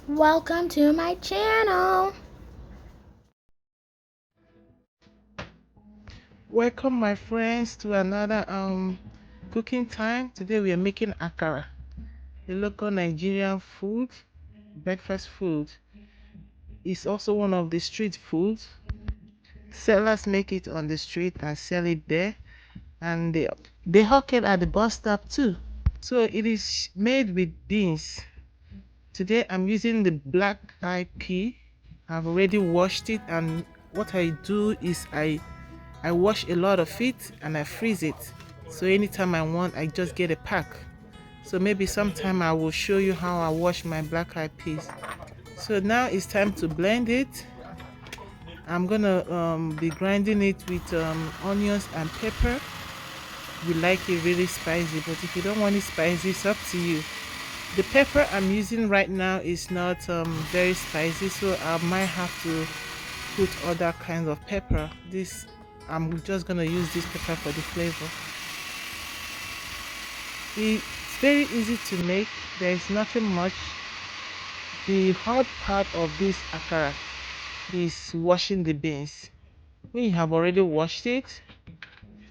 Welcome to my channel. Welcome my friends to another cooking time. Today we are making akara, a local Nigerian food, breakfast food. It's also one of the street foods. Sellers make it on the street and sell it there, and they hawk it at the bus stop too. So it is made with beans. Today I'm using the black eyed pea. I've already washed it, and what I do is I wash a lot of it and I freeze it. So anytime I want, I just get a pack. So maybe sometime I will show you how I wash my black eyed peas. So now it's time to blend it. I'm gonna be grinding it with onions and pepper. We like it really spicy, but if you don't want it spicy, it's up to you. The pepper I'm using right now is not very spicy, so I might have to put other kinds of pepper. This I'm just gonna use this pepper for the flavor. It's very easy to make. There is nothing much. The hard part of this akara is washing the beans. When you have already washed it,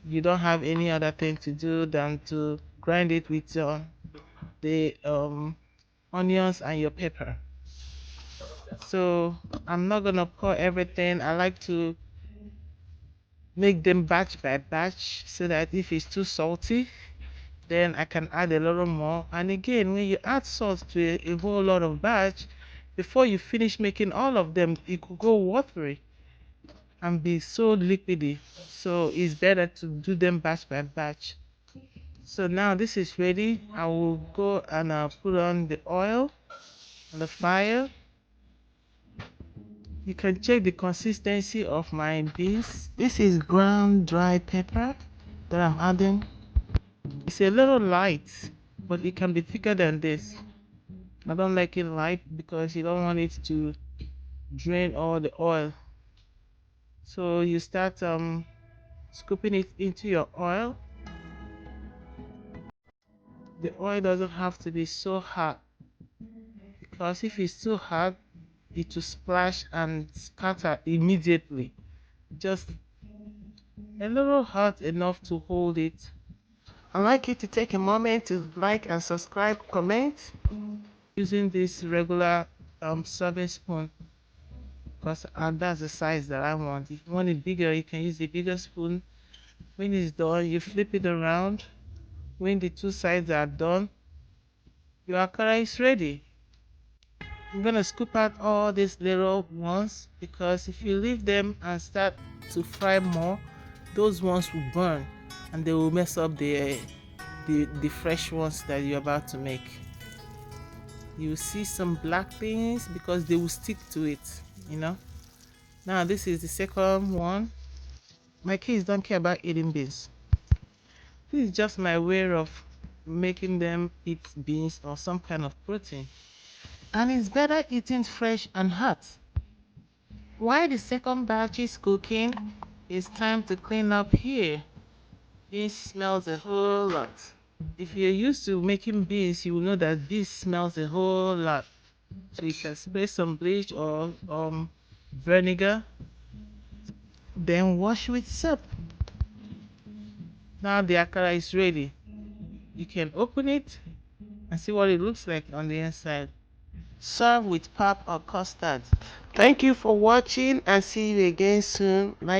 you don't have any other thing to do than to grind it with the onions and your pepper. So I'm not gonna pour everything. I like to make them batch by batch so that if it's too salty, then I can add a little more. And again, when you add salt to a whole lot of batch, before you finish making all of them, it could go watery and be so liquidy. So it's better to do them batch by batch. So now this is ready. I will go and put on the oil on the fire. You can check the consistency of my beans. This is ground dry pepper that I'm adding. It's a little light, but it can be thicker than this. I don't like it light because you don't want it to drain all the oil. So you start scooping it into your oil. The oil doesn't have to be so hot, because if it's too hot, it will splash and scatter immediately. Just a little hot enough to hold it. I'd like you to take a moment to like and subscribe, comment using this regular serving spoon, because that's the size that I want. If you want it bigger, you can use the bigger spoon. When it's done, you flip it around. When the two sides are done, your akara is ready. I'm gonna scoop out all these little ones, because if you leave them and start to fry more, those ones will burn and they will mess up the fresh ones that you're about to make. You see some black things because they will stick to it, you know. Now this is the second one. My kids don't care about eating beans. This is just my way of making them eat beans or some kind of protein. And it's better eating fresh and hot. While the second batch is cooking, it's time to clean up here. This smells a whole lot. If you're used to making beans, you will know that this smells a whole lot. So you can spray some bleach or vinegar, then wash with soap. Now the akara is ready. You can open it and see what it looks like on the inside. Serve with pap or custard. Thank you for watching, and see you again soon. Like